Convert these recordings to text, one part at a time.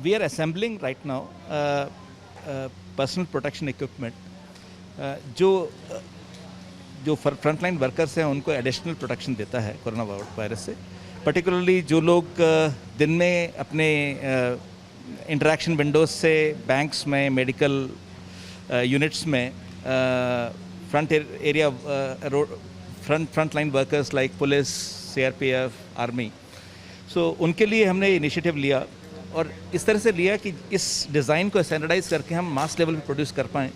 we are assembling right now personal protection equipment जो जो frontline workers हैं उनको एडिशनल प्रोटेक्शन देता है कोरोना वायरस से। पर्टिकुलरली जो लोग दिन में अपने इंटरेक्शन विंडोज से बैंक्स में, मेडिकल यूनिट्स में, front area front line workers like police, CRPF, army, so उनके लिए हमने इनिशिएटिव लिया और इस तरह से लिया कि इस डिज़ाइन को स्टैंडर्डाइज करके हम मास लेवल पे प्रोड्यूस कर पाएँ।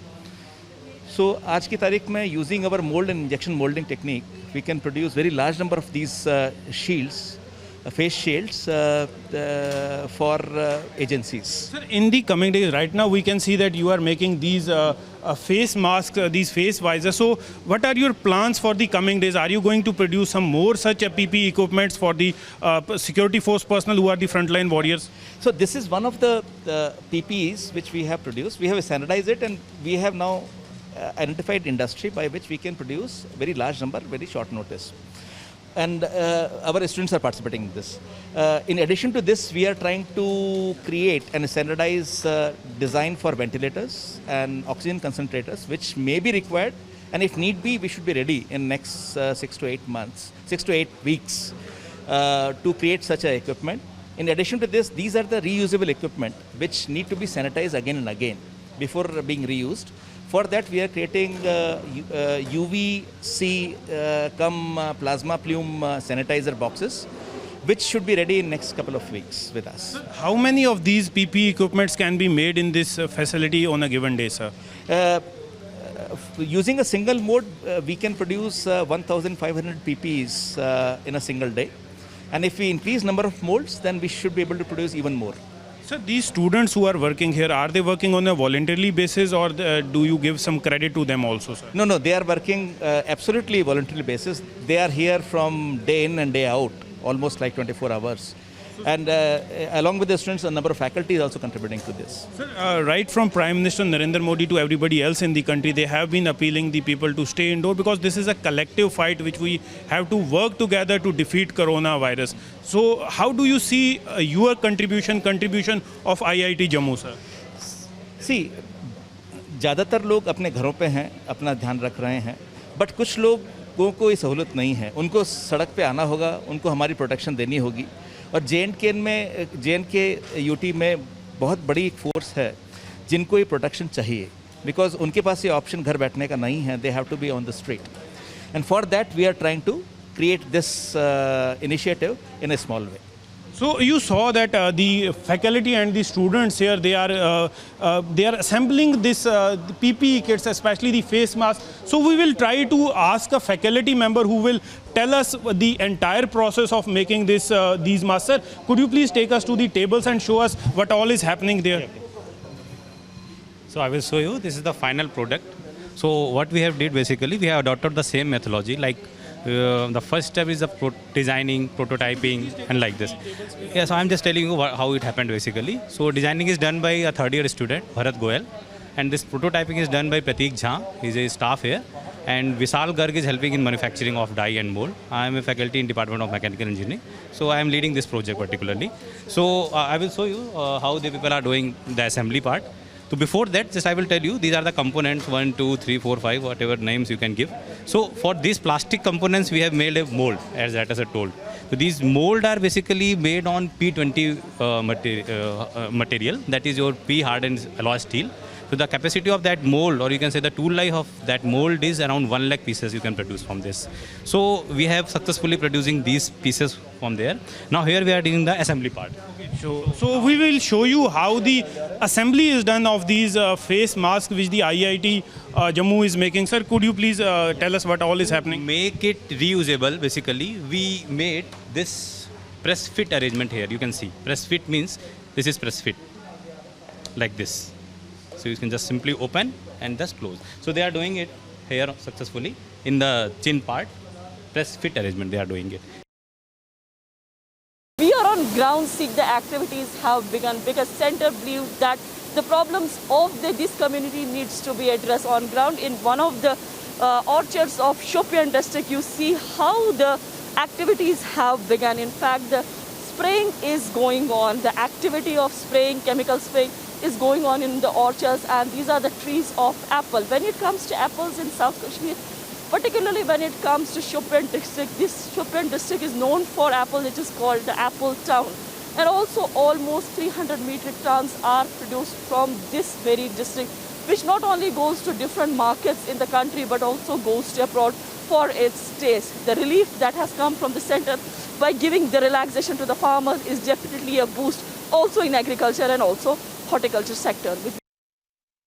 सो आज की तारीख में using our mould and injection moulding technique we can produce very large number of these shields, face shields for agencies. Sir, in the coming days, right now we can see that you are making these face masks, these face visors. So what are your plans for the coming days? Are you going to produce some more such PPE equipments for the security force personnel who are the frontline warriors? So this is one of the PPEs which we have produced. We have standardized it and we have now identified industry by which we can produce very large number, very short notice. And our students are participating in this. In addition to this, we are trying to create and standardize design for ventilators and oxygen concentrators, which may be required, and if need be, we should be ready in next 6 to 8 weeks to create such a equipment. In addition to this, these are the reusable equipment which need to be sanitized again and again before being reused. For that, we are creating UVC plasma plume sanitizer boxes, which should be ready in next couple of weeks with us. How many of these PPE equipments can be made in this facility on a given day, sir? Using a single mode, we can produce 1,500 PPEs in a single day. And if we increase number of molds, then we should be able to produce even more. Sir, these students who are working here, are they working on a voluntarily basis or do you give some credit to them also, sir? No, they are working absolutely voluntarily basis. They are here from day in and day out, almost like 24 hours. And along with the students, a number of faculty is also contributing to this. Sir, right from Prime Minister Narendra Modi to everybody else in the country, they have been appealing the people to stay indoor because this is a collective fight which we have to work together to defeat coronavirus. So how do you see your contribution of IIT Jammu, sir? See, ज़्यादातर लोग अपने घरों पे हैं, अपना ध्यान रख रहे हैं, बट कुछ लोगों को ये सहूलत नहीं है, उनको सड़क पे आना होगा, उनको हमारी प्रोटेक्शन देनी होगी। और JNK यूटी में बहुत बड़ी एक फोर्स है जिनको ये प्रोटेक्शन चाहिए, बिकॉज उनके पास ये ऑप्शन घर बैठने का नहीं है, they have to be on the street, and for that we are trying to create this initiative in a small way. So you saw that the faculty and the students here, they are assembling this PPE kits, especially the face mask. So we will try to ask a faculty member who will tell us the entire process of making these masks. Sir, could you please take us to the tables and show us what all is happening there? So I will show you. This is the final product. So what we have did basically, we have adopted the same methodology like. The first step is the designing, prototyping, and like this. Yeah, so I'm just telling you how it happened basically. So designing is done by a third-year student, Bharat Goyal, and this prototyping is done by Prateek Jha. He's a staff here, and Vishal Garg is helping in manufacturing of die and mold. I am a faculty in Department of Mechanical Engineering, so I am leading this project particularly. So I will show you how the people are doing the assembly part. So before that, just I will tell you, these are the components, 1, 2, 3, 4, 5, whatever names you can give. So for these plastic components, we have made a mold, as I told. So these mold are basically made on P20 material, that is your P-hardened alloy steel. So the capacity of that mold, or you can say the tool life of that mold is around 1 lakh pieces you can produce from this. So we have successfully producing these pieces from there. Now here we are doing the assembly part. So we will show you how the assembly is done of these face masks which the IIT Jammu is making. Sir, could you please tell us what all is happening? Make it reusable basically. We made this press fit arrangement here. You can see press fit means this is press fit like this. So you can just simply open and just close. So they are doing it here successfully in the chin part. Press fit arrangement they are doing it. We are on ground seeing the activities have begun because Center believes that the problems of this community needs to be addressed on ground. In one of the orchards of Shopian district, you see how the activities have begun. In fact, the spraying is going on. The activity of spraying, chemical spraying, is going on in the orchards, and these are the trees of apple. When it comes to apples in South Kashmir, particularly when it comes to Shopian district, this Shopian district is known for apple. It is called the apple town. And also almost 300 metric tons are produced from this very district, which not only goes to different markets in the country, but also goes to abroad for its taste. The relief that has come from the center by giving the relaxation to the farmers is definitely a boost also in agriculture and also horticulture sector.